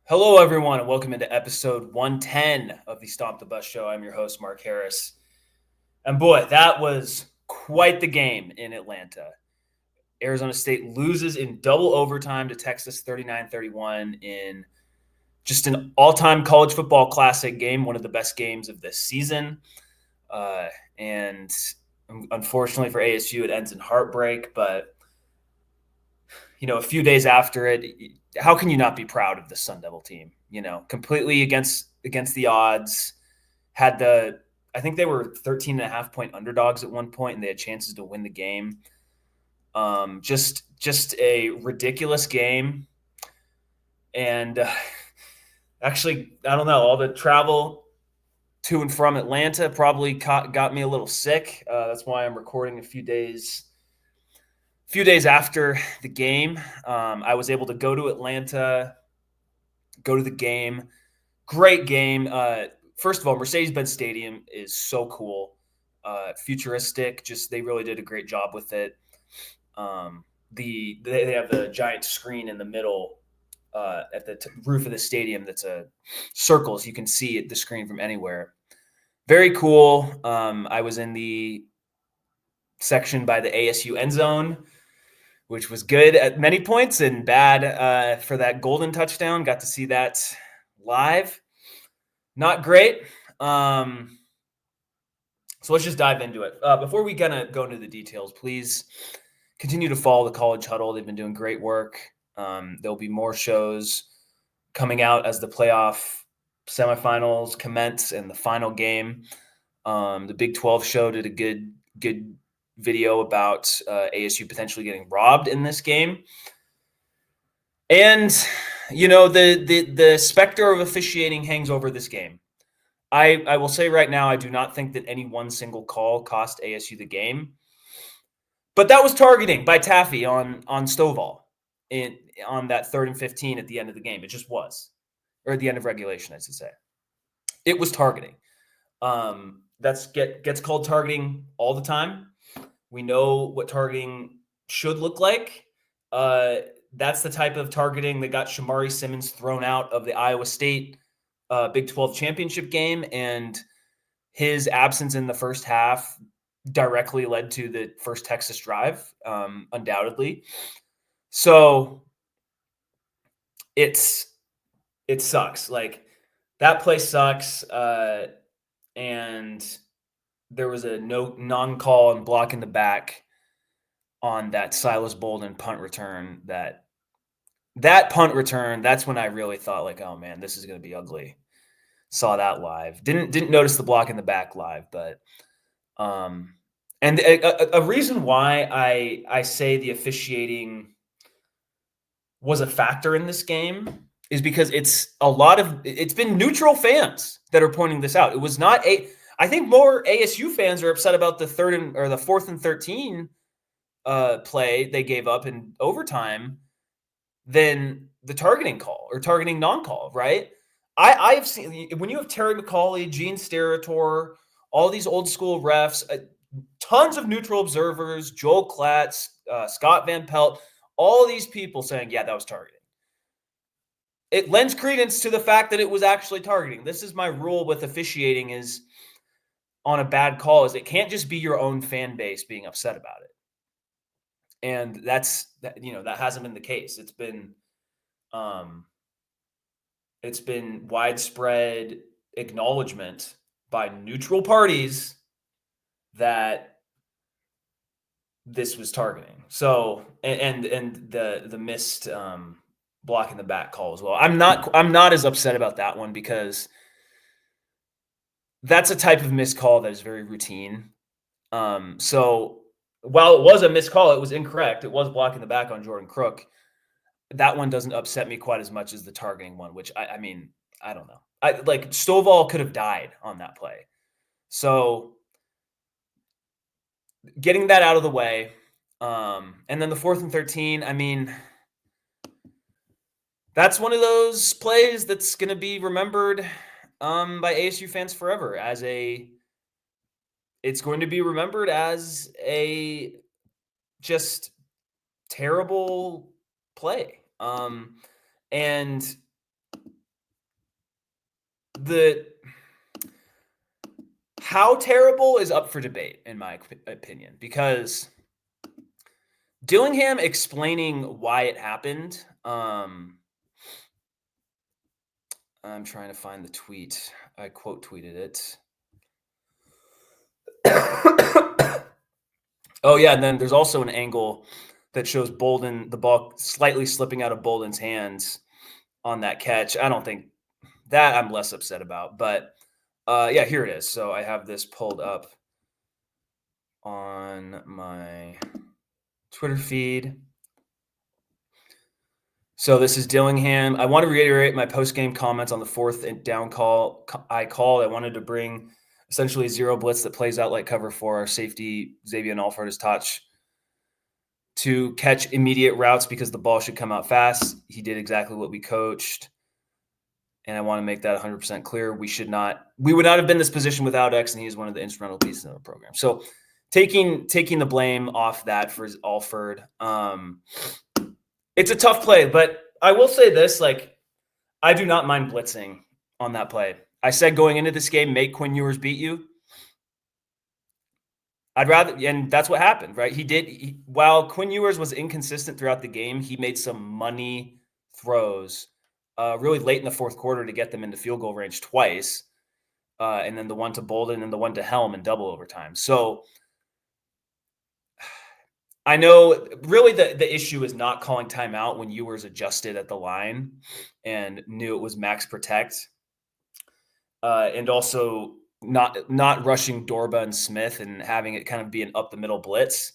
Hello, everyone, and welcome into episode 110 of the Stomp the Bus Show. I'm your host, Mark Harris. And boy, that was quite the game in Atlanta. Arizona State loses in double overtime to Texas 39-31 in just an all time college football classic game, one of the best games of this season. And unfortunately for ASU, it ends in heartbreak. But, a few days after it, how can you not be proud of the Sun Devil team? Completely against the odds. I think they were 13 and a half point underdogs at one point, and they had chances to win the game. Just a ridiculous game, and actually, I don't know. All the travel to and from Atlanta probably got me a little sick. That's why I'm recording a few days after the game. I was able to go to Atlanta, go to the game. Great game. First of all, Mercedes-Benz Stadium is so cool, futuristic. Just they really did a great job with it. They have the giant screen in the middle at the roof of the stadium that's a circle, so you can see the screen from anywhere. Very cool. I was in the section by the ASU end zone, which was good at many points and bad for that golden touchdown. Got to see that live. Not great. So let's just dive into it. Before we kind of go into the details, please continue to follow the College Huddle. They've been doing great work. There'll be more shows coming out as the playoff semifinals commence and the final game. The Big 12 show did a good video about ASU potentially getting robbed in this game. And the specter of officiating hangs over this game. I will say right now, I do not think that any one single call cost ASU the game. But that was targeting by Taffy on Stovall on that 3rd and 15 at the end of the game. It just was. Or at the end of regulation, I should say. It was targeting. Gets called targeting all the time. We know what targeting should look like. That's the type of targeting that got Shamari Simmons thrown out of the Iowa State Big 12 championship game, and his absence in the first half directly led to the first Texas drive, undoubtedly. So it sucks. Like, that play sucks. And there was a non-call and block in the back on that Silas Bolden punt return. That punt return, that's when I really thought, like, oh man, this is going to be ugly. Saw that live. Didn't notice the block in the back live, but and a reason why I say the officiating was a factor in this game is because it's been neutral fans that are pointing this out. It was not I think more ASU fans are upset about the 4th and 13 play they gave up in overtime than the targeting call or targeting non-call, right? I've seen when you have Terry McCauley, Gene Steratore, all these old school refs, tons of neutral observers, Joel Klatt, Scott Van Pelt, all of these people saying, yeah, that was targeting. It lends credence to the fact that it was actually targeting. This is my rule with officiating is on a bad call is it can't just be your own fan base being upset about it. And that hasn't been the case. It's been widespread acknowledgement by neutral parties that this was targeting. So and the missed block in the back call as well. I'm not as upset about that one because that's a type of missed call that is very routine. So while it was a missed call, it was incorrect. It was blocking the back on Jordan Crook. That one doesn't upset me quite as much as the targeting one, which I mean, I don't know. Like Stovall could have died on that play. So getting that out of the way. And then the 4th and 13, I mean, that's one of those plays that's going to be remembered by ASU fans forever it's going to be remembered as a just terrible play. And the how terrible is up for debate, in my opinion, because Dillingham explaining why it happened. I'm trying to find the tweet. I quote tweeted it. Oh yeah, and then there's also an angle that shows Bolden, the ball slightly slipping out of Bolden's hands on that catch. I don't think that I'm less upset about, but yeah, here it is. So I have this pulled up on my Twitter feed. So this is Dillingham. I want to reiterate my post-game comments on the fourth and down call I called. I wanted to bring essentially a zero blitz that plays out like cover for our safety, Xavier Alford is touch to catch immediate routes because the ball should come out fast. He did exactly what we coached. And I want to make that 100% clear. We would not have been in this position without X, and he is one of the instrumental pieces of the program. So taking the blame off that for Alford. It's a tough play, but I will say this, like, I do not mind blitzing on that play. I said going into this game, make Quinn Ewers beat you. I'd rather, and that's what happened, right? While Quinn Ewers was inconsistent throughout the game, he made some money throws really late in the fourth quarter to get them into field goal range twice. And then the one to Bolden and the one to Helm in double overtime. So I know really the issue is not calling timeout when Ewers adjusted at the line and knew it was max protect. And also not rushing Dorba and Smith and having it kind of be an up the middle blitz.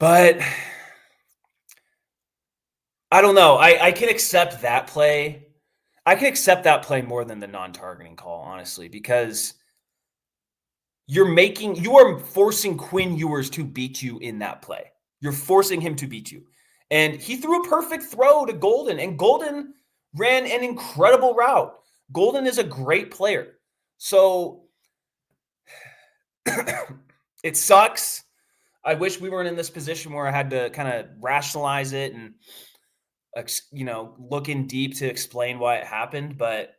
But I don't know. I can accept that play. I can accept that play more than the non-targeting call, honestly, because you are forcing Quinn Ewers to beat you in that play. You're forcing him to beat you. And he threw a perfect throw to Golden, and Golden ran an incredible route. Golden is a great player. So it sucks. I wish we weren't in this position where I had to kind of rationalize it and look in deep to explain why it happened, but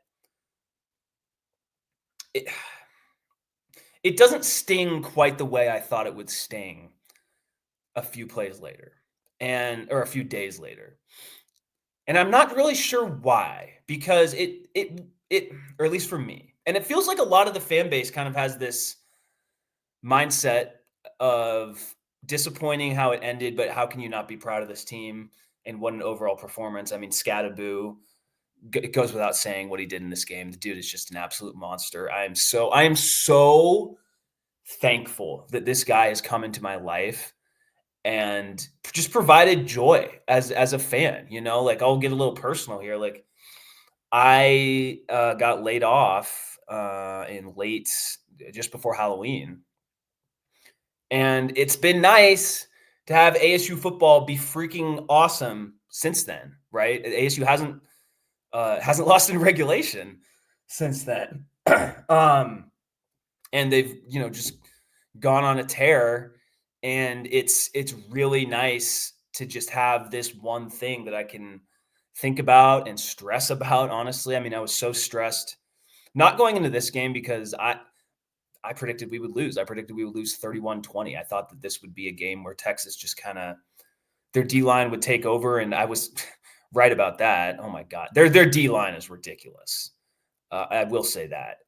it doesn't sting quite the way I thought it would sting a few plays later or a few days later. And I'm not really sure why, because or at least for me, and it feels like a lot of the fan base kind of has this mindset of disappointing how it ended, but how can you not be proud of this team and what an overall performance? I mean, Scattaboo, it goes without saying what he did in this game. The dude is just an absolute monster. I am so thankful that this guy has come into my life and just provided joy as a fan. Like, I'll get a little personal here. Like, I got laid off in late, just before Halloween, and it's been nice to have ASU football be freaking awesome since then, right? ASU hasn't lost in regulation since then. And they've, just gone on a tear, and it's really nice to just have this one thing that I can think about and stress about, honestly. I mean, I was so stressed not going into this game because I predicted we would lose. I predicted we would lose 31-20. I thought that this would be a game where Texas just kind of their D-line would take over, and I was right about that. Oh my God. Their D-line is ridiculous. I will say that.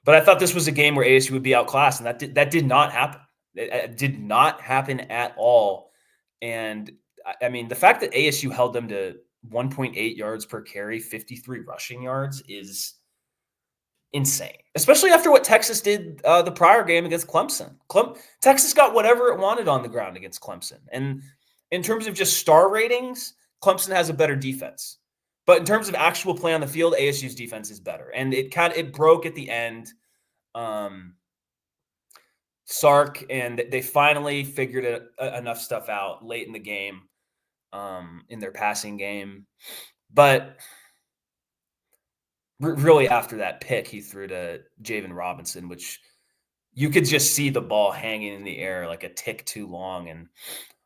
But I thought this was a game where ASU would be outclassed, and that did not happen. It did not happen at all. And I mean, the fact that ASU held them to 1.8 yards per carry, 53 rushing yards is insane, especially after what Texas did the prior game against Clemson. Texas got whatever it wanted on the ground against Clemson. And in terms of just star ratings, Clemson has a better defense. But in terms of actual play on the field, ASU's defense is better. And it broke at the end. Sark, and they finally figured enough stuff out late in the game in their passing game. But really, after that pick he threw to Javen Robinson, which you could just see the ball hanging in the air like a tick too long, and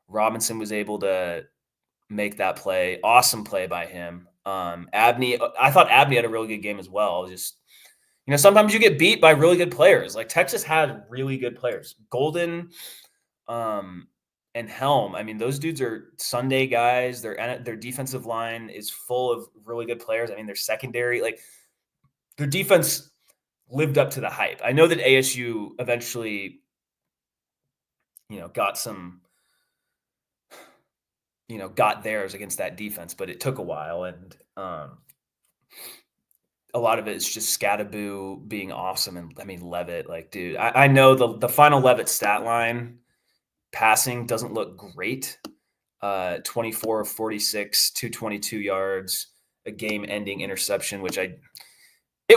Robinson was able to make that play. Awesome play by him. Abney, I thought Abney had a really good game as well. Just sometimes you get beat by really good players. Like Texas had really good players. Golden, um, and Helm. I mean, those dudes are Sunday guys. Their defensive line is full of really good players. I mean, their secondary, like their defense lived up to the hype. I know that ASU eventually, got some, got theirs against that defense, but it took a while, and a lot of it is just Scattaboo being awesome, and I mean Levitt, like, dude, I know the final Levitt stat line passing doesn't look great. 24 of 46, 222 yards, a game-ending interception, which it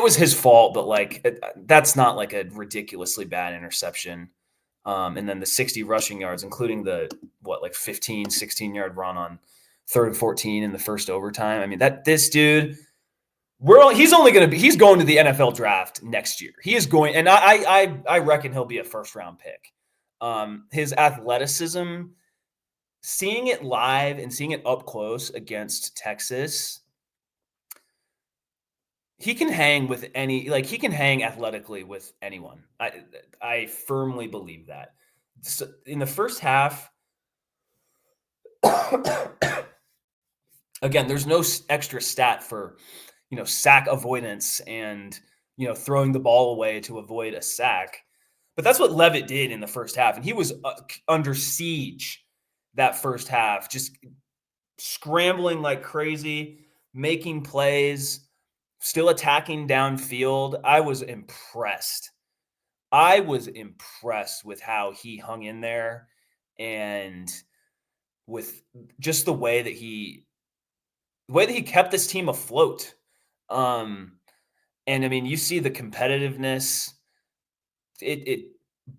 was his fault, but like that's not like a ridiculously bad interception. And then the 60 rushing yards, including the 15, 16-yard run on 3rd and 14 in the first overtime. I mean, this dude, he's going to the NFL draft next year. He is going, and I reckon he'll be a first-round pick. His athleticism, seeing it live and seeing it up close against Texas, he can hang with he can hang athletically with anyone. I firmly believe that. So in the first half, again, there's no extra stat for, sack avoidance and, throwing the ball away to avoid a sack. But that's what Levitt did in the first half. And he was under siege that first half, just scrambling like crazy, making plays, still attacking downfield. I was impressed. With how he hung in there and with just the way that he kept this team afloat. And I mean, you see the competitiveness, it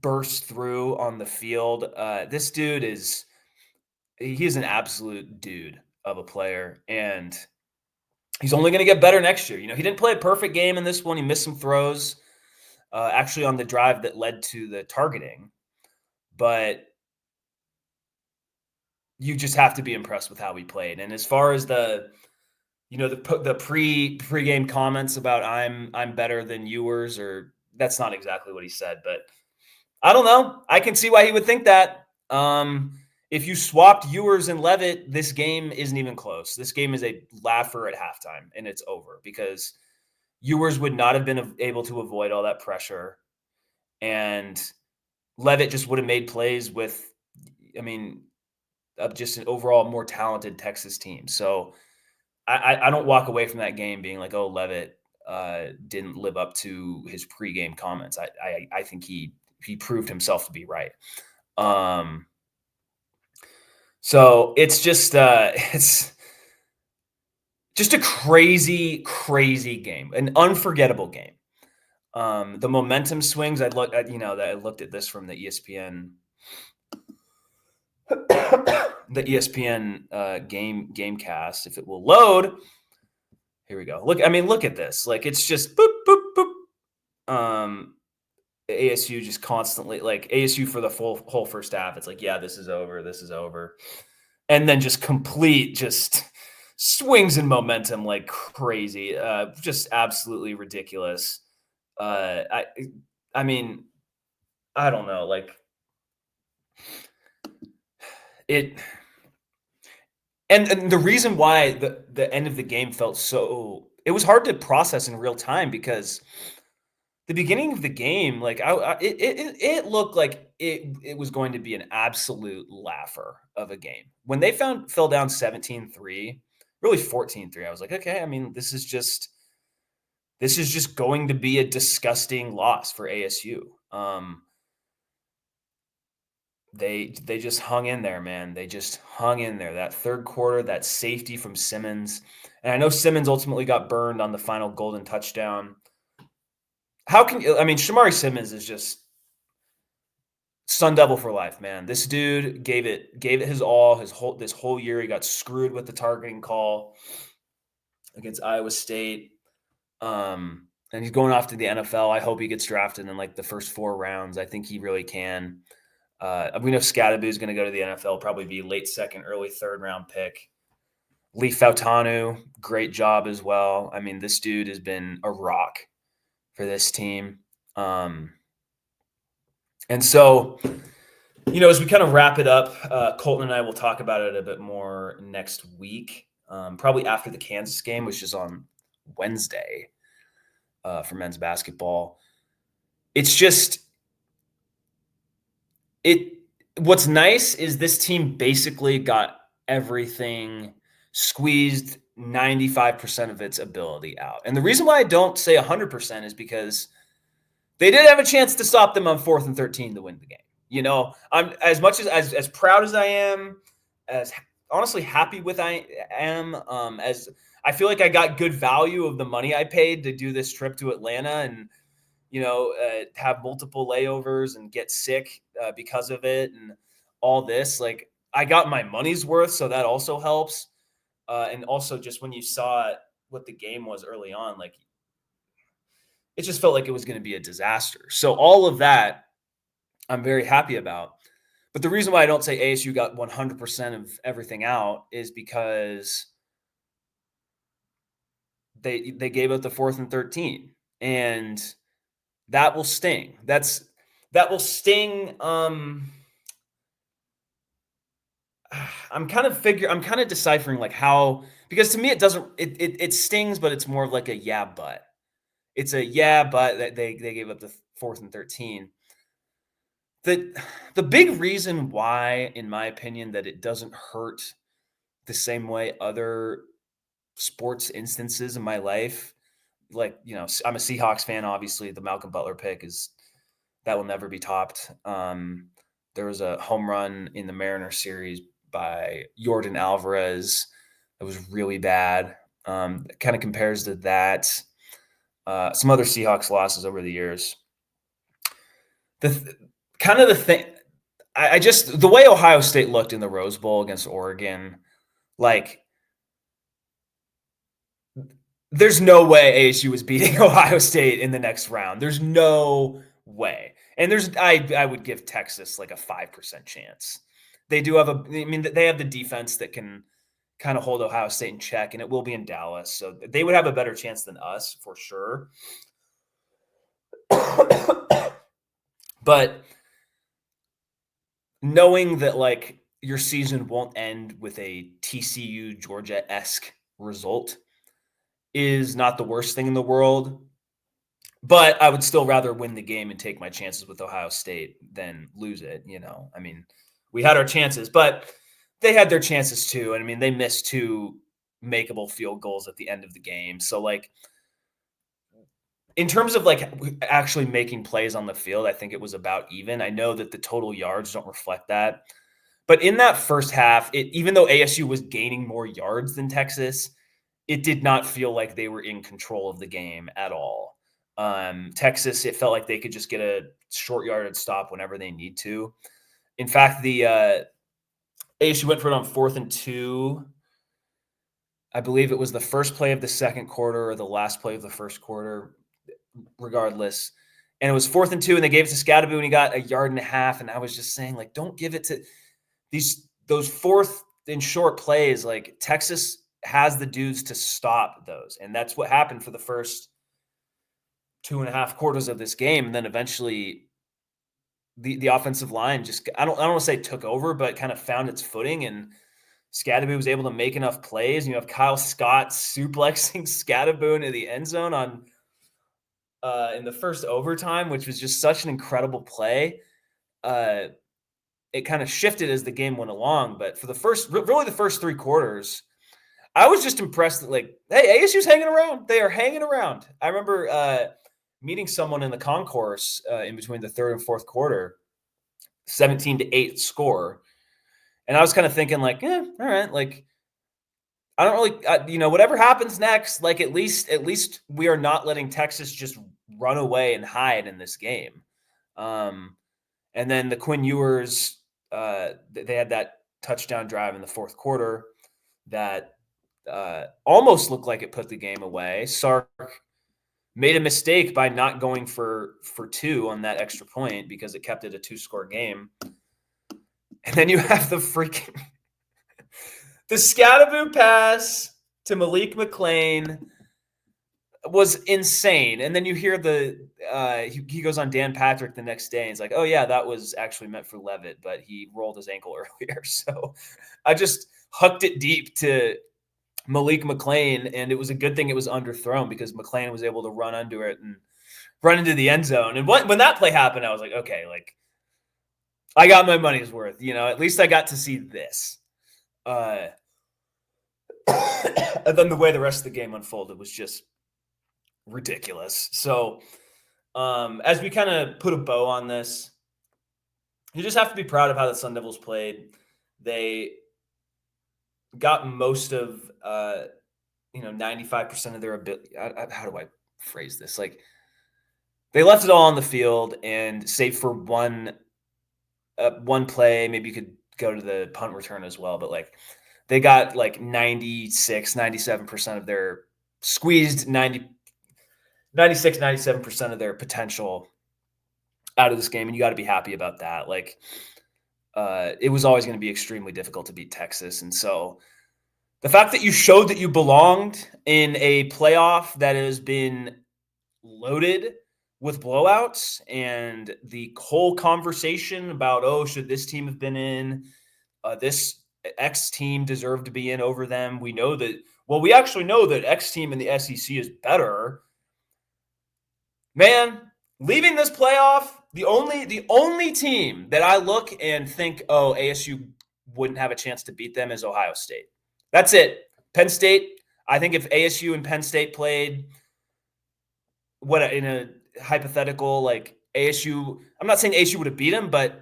bursts through on the field. This dude he's an absolute dude of a player, and he's only going to get better next year. He didn't play a perfect game in this one. He missed some throws, actually on the drive that led to the targeting, but you just have to be impressed with how he played. And as far as the pre-game comments about I'm better than Ewers, or that's not exactly what he said, but I don't know. I can see why he would think that. If you swapped Ewers and Levitt, this game isn't even close. This game is a laugher at halftime, and it's over because Ewers would not have been able to avoid all that pressure, and Levitt just would have made plays with, I mean, just an overall more talented Texas team. So I don't walk away from that game being like, oh, Levitt didn't live up to his pregame comments. I think he proved himself to be right. So it's just a crazy, crazy game, an unforgettable game. The momentum swings. I looked at this from the ESPN, gamecast. If it will load, here we go. Look at this. Like, it's just boop boop boop. ASU just constantly, like, ASU for the whole first half. It's like, yeah, this is over, and then just complete swings in momentum like crazy. Just absolutely ridiculous. I mean, I don't know, like it. And the reason why the end of the game felt it was hard to process in real time, because the beginning of the game, like it looked like it was going to be an absolute laugher of a game. When they fell down 17-3, really 14-3, I was like, okay, I mean, this is just going to be a disgusting loss for ASU. They just hung in there, man. They just hung in there. That third quarter, that safety from Simmons. And I know Simmons ultimately got burned on the final golden touchdown. Shamari Simmons is just Sun Devil for life, man. This dude gave it his all, this whole year. He got screwed with the targeting call against Iowa State. And he's going off to the NFL. I hope he gets drafted in like the first 4 rounds. I think he really can. We know Scattaboo is going to go to the NFL, probably be late second, early third round pick. Lee Fautanu, great job as well. I mean, this dude has been a rock for this team. And so, as we kind of wrap it up, Colton and I will talk about it a bit more next week, probably after the Kansas game, which is on Wednesday for men's basketball. It's just it. What's nice is this team basically got everything squeezed 95% of its ability out. And the reason why I don't say 100% is because they did have a chance to stop them on 4th and 13 to win the game. I'm as much as proud as I am, as honestly happy with I am, as I feel like I got good value of the money I paid to do this trip to Atlanta and have multiple layovers and get sick because of it and all this. Like I got my money's worth, so that also helps. And also just when you saw what the game was early on, like it just felt like it was going to be a disaster. So all of that I'm very happy about. But the reason why I don't say ASU got 100% of everything out is because they gave up the 4th and 13, and that will sting. That will sting. I'm kind of deciphering like how, because to me it doesn't it stings, but it's more of like a yeah but. It's a yeah but that they gave up the 4th and 13. The big reason why, in my opinion, that it doesn't hurt the same way other sports instances in my life, like, I'm a Seahawks fan, obviously. The Malcolm Butler pick that will never be topped. There was a home run in the Mariners series by Jordan Alvarez that was really bad. It kind of compares to that. Some other Seahawks losses over the years. The thing, I just, the way Ohio State looked in the Rose Bowl against Oregon, like, there's no way ASU was beating Ohio State in the next round. There's no way. And I would give Texas like a 5% chance. They have the defense that can kind of hold Ohio State in check, and it will be in Dallas. So they would have a better chance than us for sure. But knowing that like your season won't end with a TCU Georgia-esque result is not the worst thing in the world. But I would still rather win the game and take my chances with Ohio State than lose it. I mean, we had our chances, but they had their chances too. And I mean, they missed 2 makeable field goals at the end of the game. So like, in terms of like actually making plays on the field, I think it was about even. I know that the total yards don't reflect that. But in that first half, even though ASU was gaining more yards than Texas, it did not feel like they were in control of the game at all. Texas, it felt like they could just get a short yardage stop whenever they need to. In fact, the ASU went for it on 4th and 2. I believe it was the first play of the second quarter or the last play of the first quarter, regardless. And it was 4th and 2, and they gave it to Scadaboo, and he got a yard and a half. And I was just saying, like, don't give it to those 4th and short plays. Like, Texas has the dudes to stop those. And that's what happened for the first 2.5 quarters of this game. And then eventually the offensive line just, I don't want to say took over, but kind of found its footing. And Scadaboo was able to make enough plays. You have Kyle Scott suplexing Scadaboo into the end zone in the first overtime, which was just such an incredible play. It kind of shifted as the game went along, but for the first 3 quarters, I was just impressed that, like, hey, ASU's hanging around. They are hanging around. I remember meeting someone in the concourse in between the 3rd and 4th quarter, 17-8 score, and I was kind of thinking, like, all right, like, I don't really, whatever happens next, like, at least we are not letting Texas just run away and hide in this game. And then the Quinn Ewers, they had that touchdown drive in the 4th quarter that almost looked like it put the game away. Sark made a mistake by not going for 2 on that extra point because it kept it a 2-score game. And then you have the The Scatterboo pass to Malik McClain was insane. And then you hear he goes on Dan Patrick the next day and he's like, oh yeah, that was actually meant for Levitt, but he rolled his ankle earlier. So I just hucked it deep to Malik McClain, and it was a good thing it was underthrown because McClain was able to run under it and run into the end zone. And when that play happened, I was like, okay, like I got my money's worth. At least I got to see this. And then the way the rest of the game unfolded was just ridiculous. So as we kind of put a bow on this, you just have to be proud of how the Sun Devils played. They got most of 95% of their ability. How do I phrase this? Like they left it all on the field, and save for one play, maybe you could go to the punt return as well, but like they got like 97% of their squeezed 97% of their potential out of this game, and you got to be happy about that. Like it was always going to be extremely difficult to beat Texas, and so the fact that you showed that you belonged in a playoff that has been loaded with blowouts, and the whole conversation about, oh, should this team have been in? This X team deserved to be in over them. We actually know that X team in the SEC is better. Man, leaving this playoff, the only team that I look and think, oh, ASU wouldn't have a chance to beat them is Ohio State. That's it. Penn State, I think if ASU and Penn State played in a hypothetical, like ASU, I'm not saying ASU would have beat them, but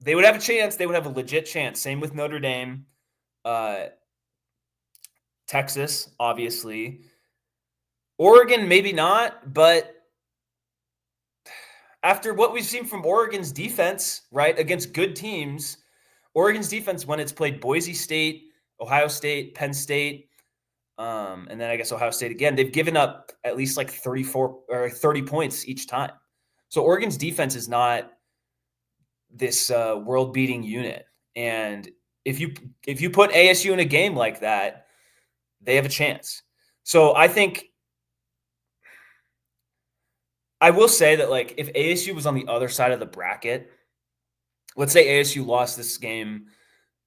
they would have a chance. They would have a legit chance. Same with Notre Dame, Texas, obviously. Oregon, maybe not, but after what we've seen from Oregon's defense, right, against good teams, Oregon's defense, when it's played Boise State, Ohio State, Penn State, and then I guess Ohio State again, they've given up at least like 34 or 30 points each time. So Oregon's defense is not this world-beating unit. And if you put ASU in a game like that, they have a chance. So I think I will say that, like, if ASU was on the other side of the bracket, let's say ASU lost this game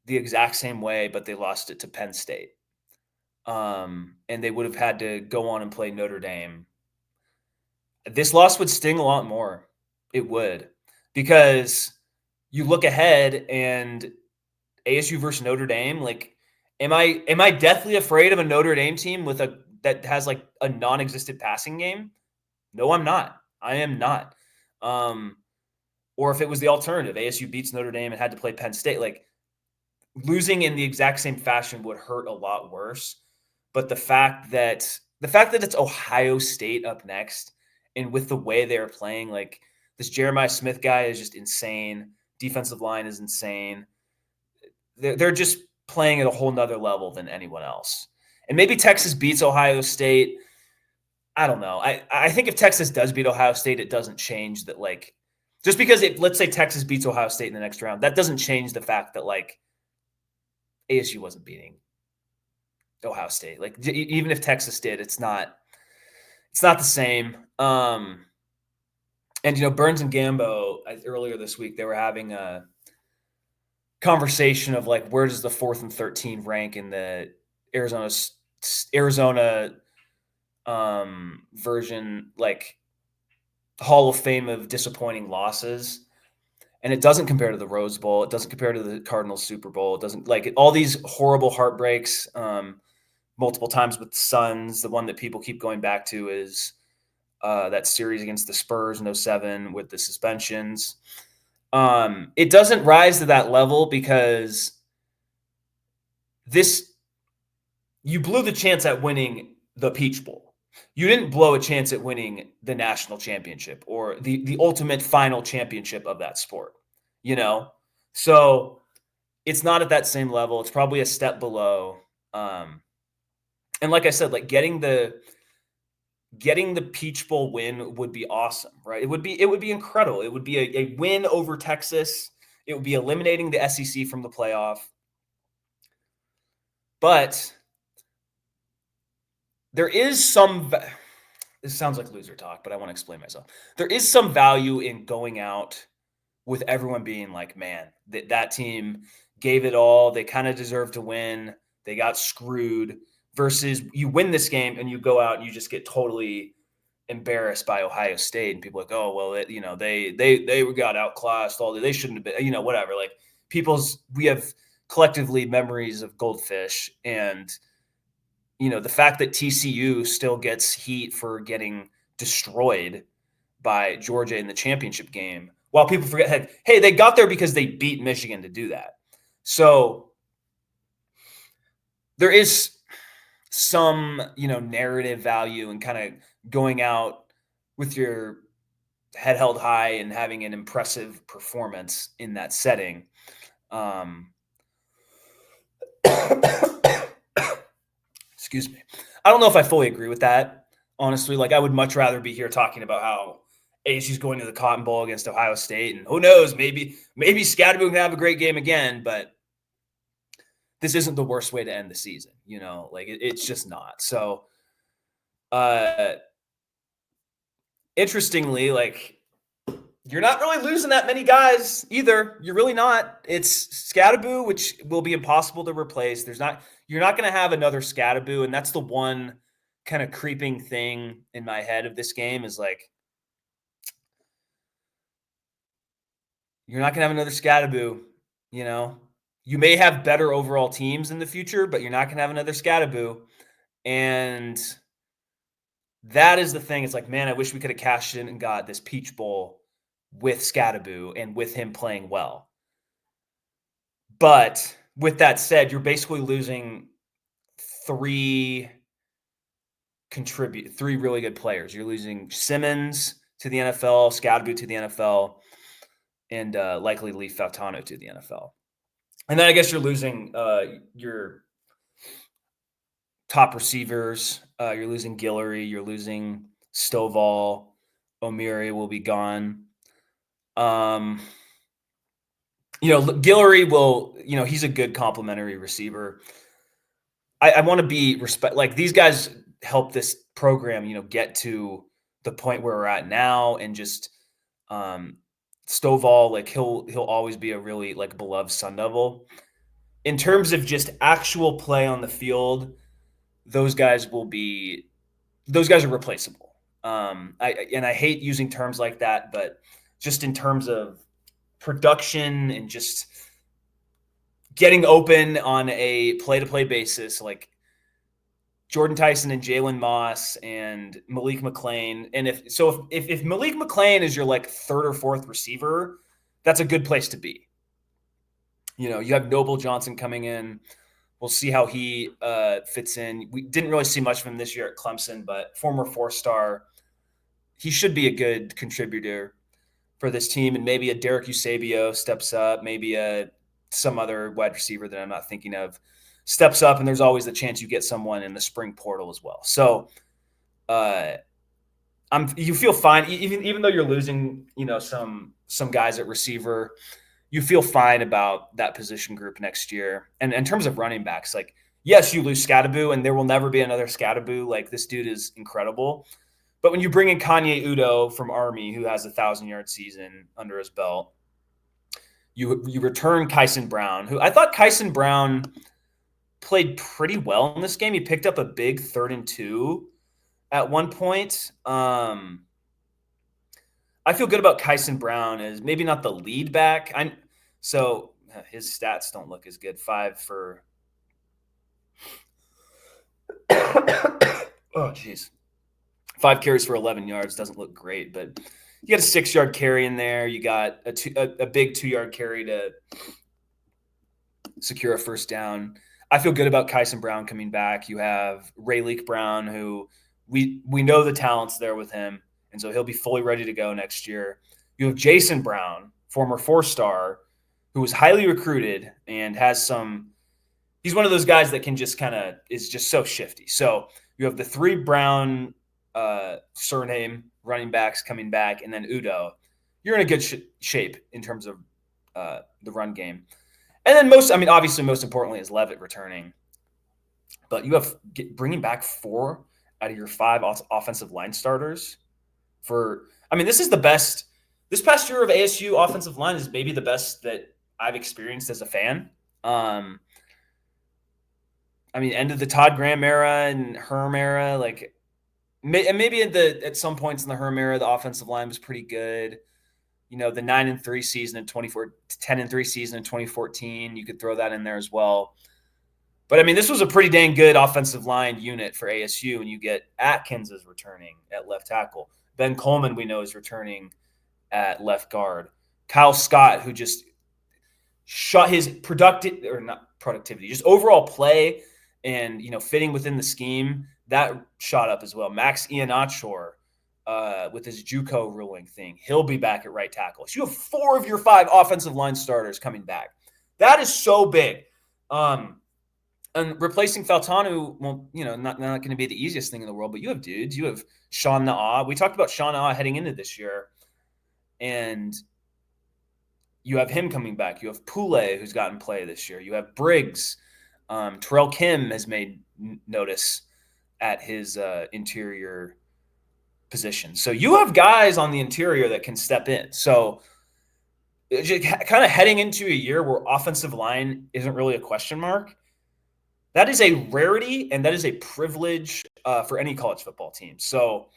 the exact same way, but they lost it to Penn State, and they would have had to go on and play Notre Dame. This loss would sting a lot more. It would, because you look ahead and ASU versus Notre Dame. Like, am I deathly afraid of a Notre Dame team that has like a non-existent passing game? No, I'm not. I am not. Or if it was the alternative, ASU beats Notre Dame and had to play Penn State, like losing in the exact same fashion would hurt a lot worse. But the fact that it's Ohio State up next, and with the way they're playing, like this Jeremiah Smith guy is just insane. Defensive line is insane. They're just playing at a whole nother level than anyone else. And maybe Texas beats Ohio State. I don't know. I think if Texas does beat Ohio State, it doesn't change that, like, just because let's say Texas beats Ohio State in the next round, that doesn't change the fact that, like, ASU wasn't beating Ohio State. Like, even if Texas did, it's not the same. And, Burns and Gambo, earlier this week, they were having a conversation of, like, where does the 4th and 13 rank in the Arizona version, like, Hall of Fame of disappointing losses. And it doesn't compare to the Rose Bowl. It doesn't compare to the Cardinals Super Bowl. It doesn't, like, all these horrible heartbreaks multiple times with the Suns. The one that people keep going back to is that series against the Spurs in 2007 with the suspensions. It doesn't rise to that level because you blew the chance at winning the Peach Bowl. You didn't blow a chance at winning the national championship or the ultimate final championship of that sport, So it's not at that same level. It's probably a step below. And like I said, like getting the Peach Bowl win would be awesome, right? It would be incredible. It would be a win over Texas. It would be eliminating the SEC from the playoff. But there is some. This sounds like loser talk, but I want to explain myself. There is some value in going out with everyone being like, man, that team gave it all. They kind of deserve to win. They got screwed. Versus you win this game and you go out and you just get totally embarrassed by Ohio State, and people are like, oh well, they got outclassed. All they shouldn't have been, whatever. Like we have collectively memories of goldfish, and the fact that TCU still gets heat for getting destroyed by Georgia in the championship game, while people forget, hey, they got there because they beat Michigan to do that. So there is some, narrative value in kind of going out with your head held high and having an impressive performance in that setting. Excuse me. I don't know if I fully agree with that, honestly. Like, I would much rather be here talking about how ASU's going to the Cotton Bowl against Ohio State, and who knows, maybe Scatterboom can have a great game again, but this isn't the worst way to end the season, like it's just not. So, interestingly, like, you're not really losing that many guys either. You're really not. It's Scatterboo, which will be impossible to replace. You're not going to have another Scatterboo, and that's the one kind of creeping thing in my head of this game is like, you're not going to have another Scatterboo. You may have better overall teams in the future, but you're not going to have another Scatterboo, and that is the thing. It's like, man, I wish we could have cashed in and got this Peach Bowl with Scatterboo and with him playing well. But with that said, you're basically losing three really good players. You're losing Simmons to the NFL, Scatterboo to the NFL, and likely Leaf Fautano to the NFL. And then I guess you're losing your top receivers. You're losing Guillory. You're losing Stovall. O'Meara will be gone. Guillory will, he's a good complimentary receiver. I want to be like these guys help this program, get to the point where we're at now, and just Stovall, like he'll always be a really like beloved Sun Devil. In terms of just actual play on the field, those guys are replaceable. I hate using terms like that, but just in terms of production and just getting open on a play-to-play basis, like Jordan Tyson and Jalen Moss and Malik McClain. And if Malik McClain is your like third or fourth receiver, that's a good place to be. You have Noble Johnson coming in. We'll see how he fits in. We didn't really see much from him this year at Clemson, but former 4-star, he should be a good contributor for this team. And maybe a Derek Eusebio steps up, maybe some other wide receiver that I'm not thinking of steps up, and there's always the chance you get someone in the spring portal as well. So you feel fine, even though you're losing, some guys at receiver. You feel fine about that position group next year. And in terms of running backs, like, yes, you lose Scatterboo, and there will never be another Scatterboo. Like, this dude is incredible. But when you bring in Kanye Udo from Army, who has a 1,000-yard season under his belt, you return Kyson Brown, who I thought Kyson Brown played pretty well in this game. He picked up a big 3rd and 2 at one point. I feel good about Kyson Brown as maybe not the lead back. So his stats don't look as good. 5 for oh geez, 5 carries for 11 yards doesn't look great, but you got a 6-yard carry in there. You got a big 2-yard carry to secure a first down. I feel good about Kyson Brown coming back. You have Ray Leak Brown, who we know the talent's there with him, and so he'll be fully ready to go next year. You have Jason Brown, former 4-star, who was highly recruited and has some – he's one of those guys that can just kind of – is just so shifty. So you have the 3 Brown surname running backs coming back, and then Udo. You're in a good shape in terms of the run game. And then obviously most importantly is Levitt returning. But you have bringing back 4 out of your 5 offensive line starters for. I mean, this is the best. This past year of ASU offensive line is maybe the best that I've experienced as a fan. I mean, end of the Todd Graham era and Herm era, like, and maybe at some points in the Herm era, the offensive line was pretty good. You know, the 9-3 season in 10-3 season in 2014, you could throw that in there as well. But I mean, this was a pretty dang good offensive line unit for ASU, and you get Atkins is returning at left tackle. Ben Coleman, we know, is returning at left guard. Kyle Scott, who just shot his productivity, just overall play and, fitting within the scheme, that shot up as well. Max Iannachor, with his JUCO ruling thing, he'll be back at right tackle. So you have 4 of your 5 offensive line starters coming back. That is so big. And replacing Faltanu, well, not going to be the easiest thing in the world, but you have dudes. You have Sean Na'a. We talked about Sean Na'a heading into this year, and you have him coming back. You have Poulet, who's gotten play this year. You have Briggs. Terrell Kim has made notice at his interior position. So you have guys on the interior that can step in. So kind of heading into a year where offensive line isn't really a question mark, that is a rarity and that is a privilege for any college football team. So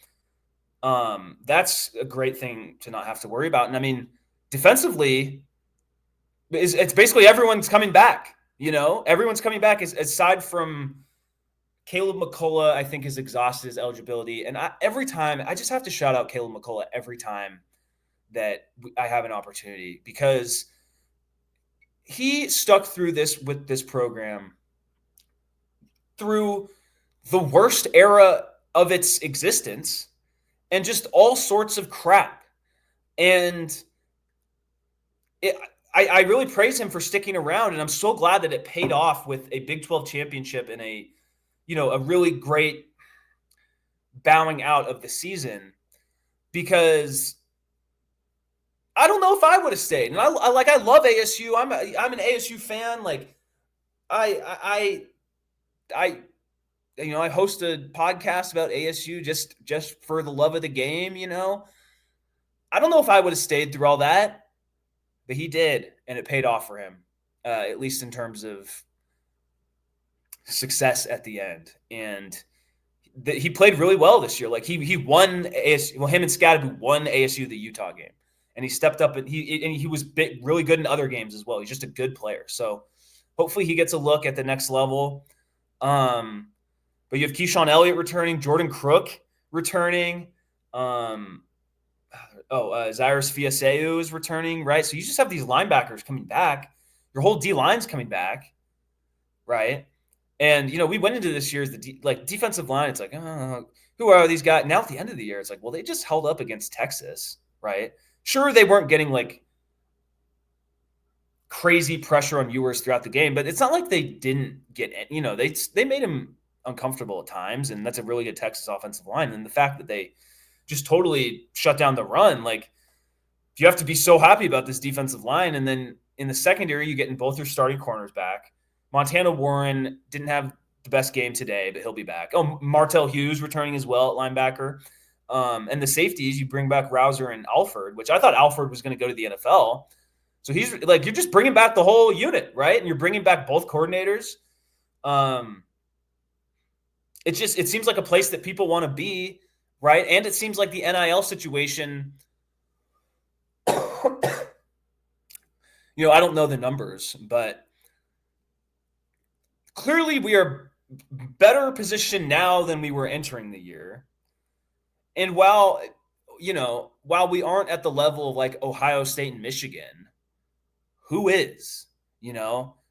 that's a great thing to not have to worry about. And I mean, defensively, it's basically everyone's coming back. Everyone's coming back aside from Caleb McCullough. I think has exhausted his eligibility, and every time I just have to shout out Caleb McCullough every time that I have an opportunity, because he stuck through this with this program through the worst era of its existence and just all sorts of crap. And I really praise him for sticking around, and I'm so glad that it paid off with a Big 12 championship and a really great bowing out of the season, because I don't know if I would have stayed. And I love ASU. I'm an ASU fan. Like I host a podcast about ASU just for the love of the game. I don't know if I would have stayed through all that, but he did, and it paid off for him, at least in terms of success at the end. And he played really well this year. Like he won ASU. Well, him and Scadaboo won ASU the Utah game, and he stepped up and he was really good in other games as well. He's just a good player. So hopefully he gets a look at the next level. But you have Keyshawn Elliott returning, Jordan Crook returning. Zyrus Fiaseu is returning, right? So you just have these linebackers coming back. Your whole D-line's coming back, right? And, we went into this year as defensive line. It's like, who are these guys? Now at the end of the year, it's like, well, they just held up against Texas, right? Sure, they weren't getting crazy pressure on Ewers throughout the game, but it's not like they didn't get it. They made him uncomfortable at times, and that's a really good Texas offensive line. And the fact that they just totally shut down the run, you have to be so happy about this defensive line. And then in the secondary, you getting both your starting corners back. Montana Warren didn't have the best game today, but he'll be back. Oh, Martell Hughes returning as well at linebacker. And the safeties, you bring back Rouser and Alford, which I thought Alford was going to go to the NFL. So he's you're just bringing back the whole unit, right? And you're bringing back both coordinators. It seems like a place that people want to be, right? And it seems like the NIL situation, I don't know the numbers, but clearly we are better positioned now than we were entering the year. And while we aren't at the level of Ohio State and Michigan, who is?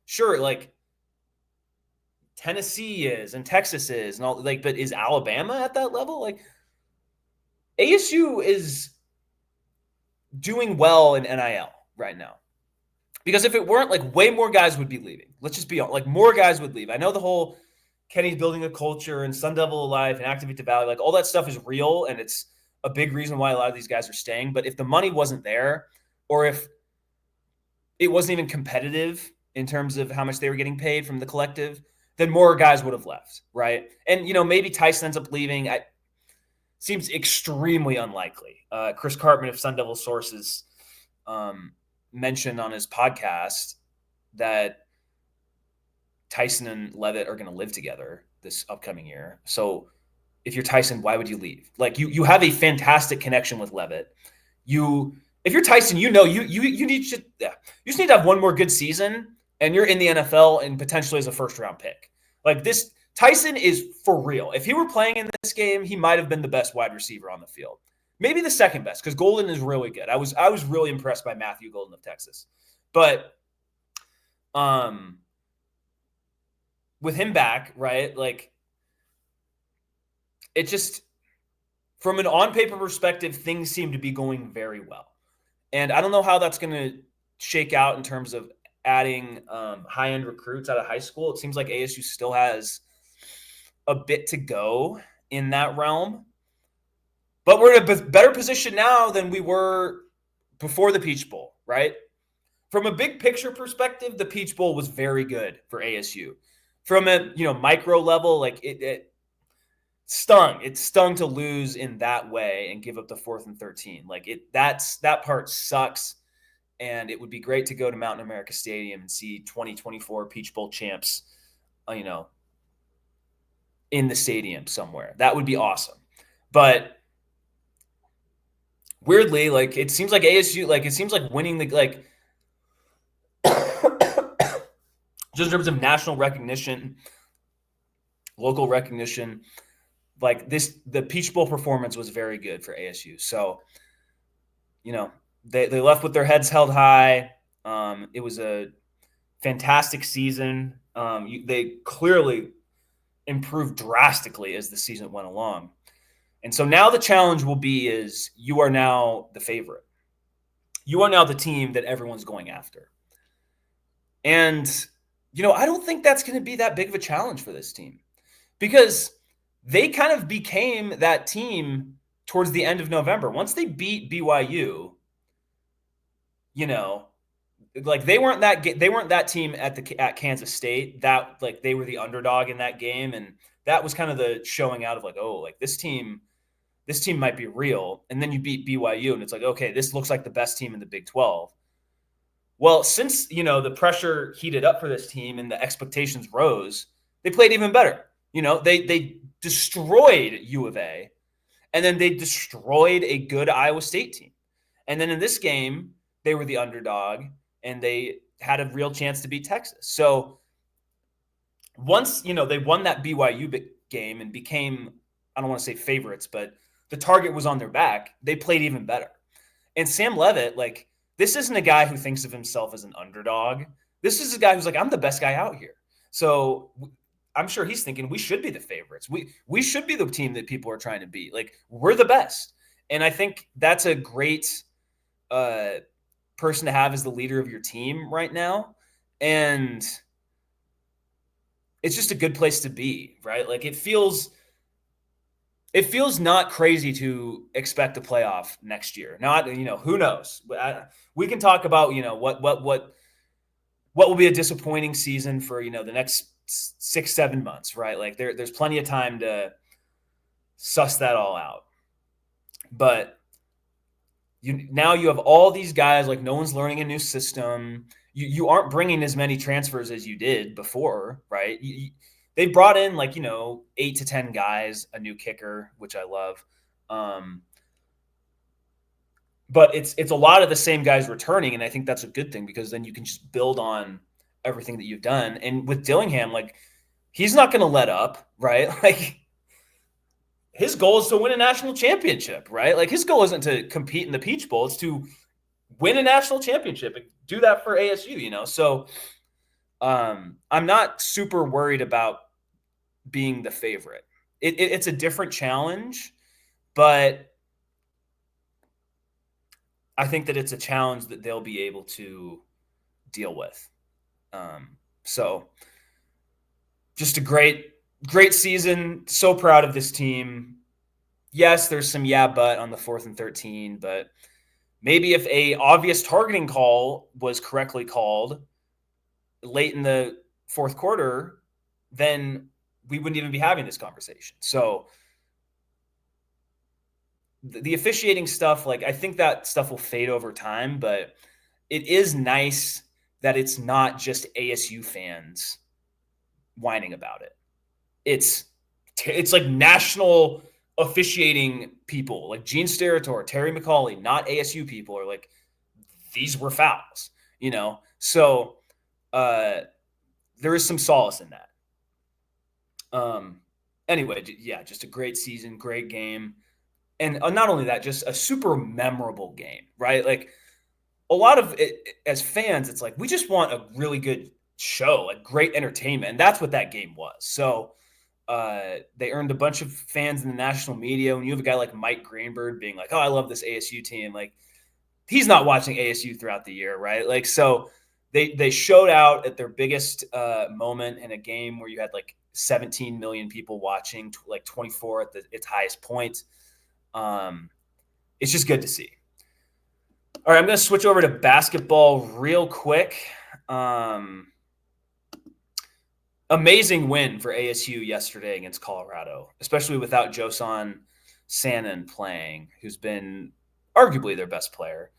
Sure, Tennessee is and Texas is and all, but is Alabama at that level? ASU is doing well in NIL right now. Because if it weren't, way more guys would be leaving. Let's just be honest. More guys would leave. I know the whole Kenny's building a culture and Sun Devil Alive and Activate the Valley, all that stuff is real, and it's a big reason why a lot of these guys are staying. But if the money wasn't there, or if it wasn't even competitive in terms of how much they were getting paid from the collective, then more guys would have left, right? And maybe Tyson ends up leaving. Seems extremely unlikely. Chris Cartman of Sun Devil sources mentioned on his podcast that Tyson and Levitt are going to live together this upcoming year. So if you're Tyson, why would you leave? Like you have a fantastic connection with Levitt. If you're Tyson, you need to you just need to have one more good season, and you're in the NFL and potentially as a first round pick. Like this, Tyson is for real. If he were playing in this game, he might have been the best wide receiver on the field, maybe the second best, because Golden is really good. I was really impressed by Matthew Golden of Texas, but with him back, right? Like it just, from an on paper perspective, things seem to be going very well. And I don't know how that's going to shake out in terms of adding high end recruits out of high school. It seems like ASU still has a bit to go in that realm. But we're in a better position now than we were before the Peach Bowl, right? From a big picture perspective, the Peach Bowl was very good for ASU. From a micro level, like it stung. It stung to lose in that way and give up the 4th and 13. Like that part sucks. And it would be great to go to Mountain America Stadium and see 2024 Peach Bowl champs, in the stadium somewhere. That would be awesome. But weirdly, like it seems like ASU, like it seems like winning the just in terms of national recognition, local recognition, like the Peach Bowl performance was very good for ASU. So, they left with their heads held high. It was a fantastic season. They clearly improved drastically as the season went along. And so now the challenge will be is you are now the favorite. You are now the team that everyone's going after. And, I don't think that's going to be that big of a challenge for this team because they kind of became that team towards the end of November. Once they beat BYU, like they weren't that team at Kansas State that like they were the underdog in that game. And that was kind of the showing out of like, oh, like this team might be real. And then you beat BYU and it's like, okay, this looks like the best team in the Big 12. Well, since, the pressure heated up for this team and the expectations rose, they played even better. They destroyed U of A, and then they destroyed a good Iowa State team. And then in this game, they were the underdog, and they had a real chance to beat Texas. So once, they won that BYU game and became, I don't want to say favorites, but the target was on their back, they played even better. And Sam Levitt, like, this isn't a guy who thinks of himself as an underdog. This is a guy who's like, I'm the best guy out here. So I'm sure he's thinking we should be the favorites. We should be the team that people are trying to beat. Like, we're the best. And I think that's a great person to have as the leader of your team right now. And it's just a good place to be, right? Like it feels not crazy to expect a playoff next year. Not, who knows? We can talk about, what will be a disappointing season for, the next 6-7 months, right? Like there's plenty of time to suss that all out. But now you have all these guys, like no one's learning a new system. You aren't bringing as many transfers as you did before, right? They brought in 8 to 10 guys, a new kicker, which I love. But it's a lot of the same guys returning, and I think that's a good thing because then you can just build on everything that you've done. And with Dillingham, like he's not going to let up, right? Like his goal is to win a national championship, right? Like his goal isn't to compete in the Peach Bowl; it's to win a national championship and do that for ASU. So I'm not super worried about being the favorite. It's a different challenge, but I think that it's a challenge that they'll be able to deal with. So just a great season. So proud of this team. Yes, there's some but on the 4th and 13, but maybe if a obvious targeting call was correctly called late in the fourth quarter, then we wouldn't even be having this conversation. So the officiating stuff, like I think that stuff will fade over time, but it is nice that it's not just ASU fans whining about it. It's like national officiating people, like Gene Steratore, Terry McCauley, not ASU people, are like, these were fouls, you know. So uh, there is some solace in that. Anyway, yeah, just a great season, great game, and not only that, just a super memorable game, right? Like a lot of it, as fans, it's like we just want a really good show, like great entertainment, and that's what that game was. So they earned a bunch of fans in the national media. When you have a guy like Mike Greenberg being like, "Oh, I love this ASU team," like he's not watching ASU throughout the year, right? Like so. They showed out at their biggest moment in a game where you had like 17 million people watching, like 24 at its highest point. Um, it's just good to see. All right, I'm going to switch over to basketball real quick. Um, Amazing win for ASU yesterday against Colorado, especially without Josan Sannon playing, who's been arguably their best player.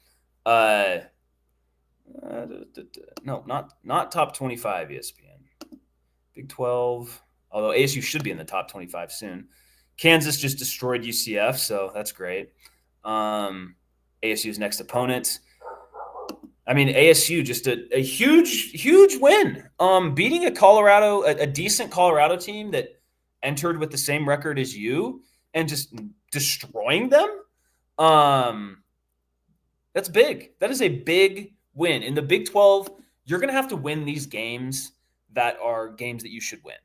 Uh, no, not top 25 ESPN. Big 12, although ASU should be in the top 25 soon. Kansas just destroyed UCF, so that's great. ASU's next opponent. I mean, ASU just a huge win. Beating a decent Colorado team that entered with the same record as you and just destroying them. That's big. That is a big win. In the Big 12, you're going to have to win these games that are games that you should win.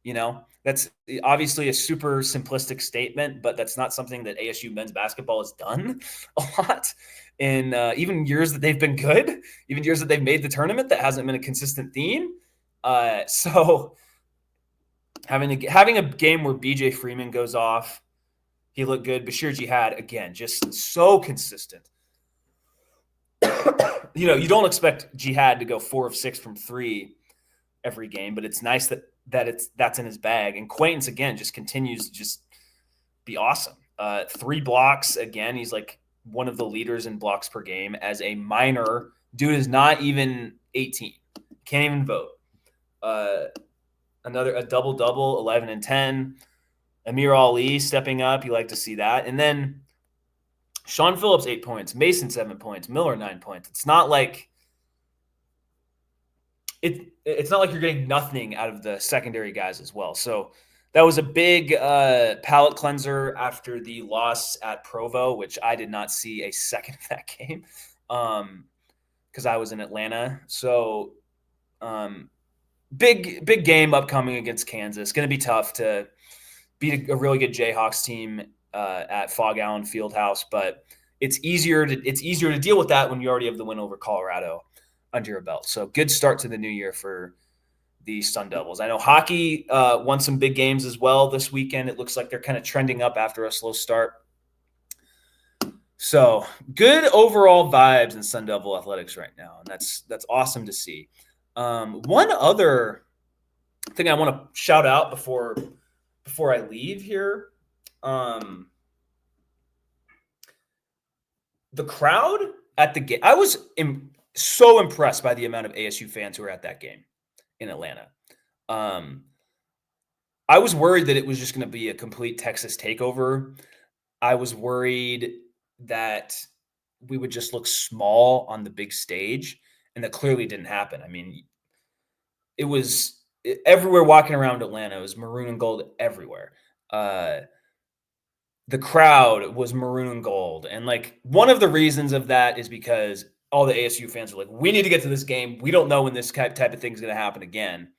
You know, that's obviously a super simplistic statement, but that's not something that ASU men's basketball has done a lot in even years that they've been good, even years that they've made the tournament. That hasn't been a consistent theme. So having a game where BJ Freeman goes off, he looked good. Bashir Jihad, again, just so consistent. You know, you don't expect Jihad to go 4 of 6 from 3 every game, but it's nice that's in his bag. And Quaintance again just continues to just be awesome. 3 blocks again. He's like one of the leaders in blocks per game as a minor. Dude is not even 18. Can't even vote. A double-double, 11 and 10. Amir Ali stepping up. You like to see that. And then Sean Phillips 8 points, Mason 7 points, Miller 9 points. It's not like it's not like you're getting nothing out of the secondary guys as well. So that was a big palate cleanser after the loss at Provo, which I did not see a second of that game because I was in Atlanta. So big game upcoming against Kansas. Going to be tough to beat a really good Jayhawks team at Fog Allen Fieldhouse, but it's easier to deal with that when you already have the win over Colorado under your belt. So good start to the new year for the Sun Devils. I know hockey won some big games as well this weekend. It looks like they're kind of trending up after a slow start. So good overall vibes in Sun Devil athletics right now, and that's awesome to see. One other thing I want to shout out before I leave here. The crowd at the game, I was so impressed by the amount of ASU fans who were at that game in Atlanta. I was worried that it was just going to be a complete Texas takeover. I was worried that we would just look small on the big stage, and that clearly didn't happen. I mean, it was everywhere walking around Atlanta. It was maroon and gold everywhere. The crowd was maroon and gold. And like one of the reasons of that is because all the ASU fans are like, we need to get to this game. We don't know when this type of thing is going to happen again.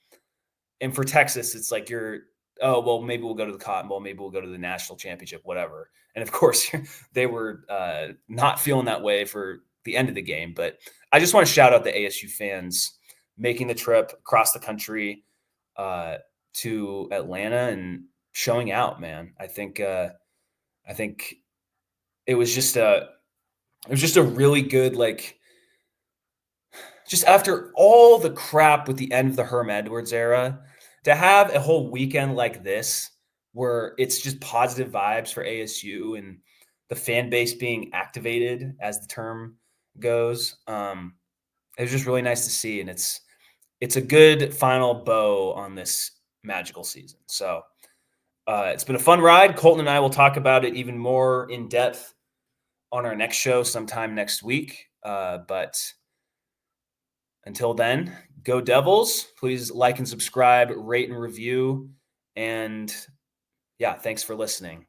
And for Texas, it's like oh, well, maybe we'll go to the Cotton Bowl. Maybe we'll go to the national championship, whatever. And of course, they were not feeling that way for the end of the game. But I just want to shout out the ASU fans making the trip across the country to Atlanta and showing out, man. I think it was just a really good, like, just after all the crap with the end of the Herm Edwards era, to have a whole weekend like this where it's just positive vibes for ASU and the fan base being activated, as the term goes. It was just really nice to see, and it's a good final bow on this magical season. So it's been a fun ride. Colton and I will talk about it even more in depth on our next show sometime next week. But until then, go Devils. Please like and subscribe, rate and review. And yeah, thanks for listening.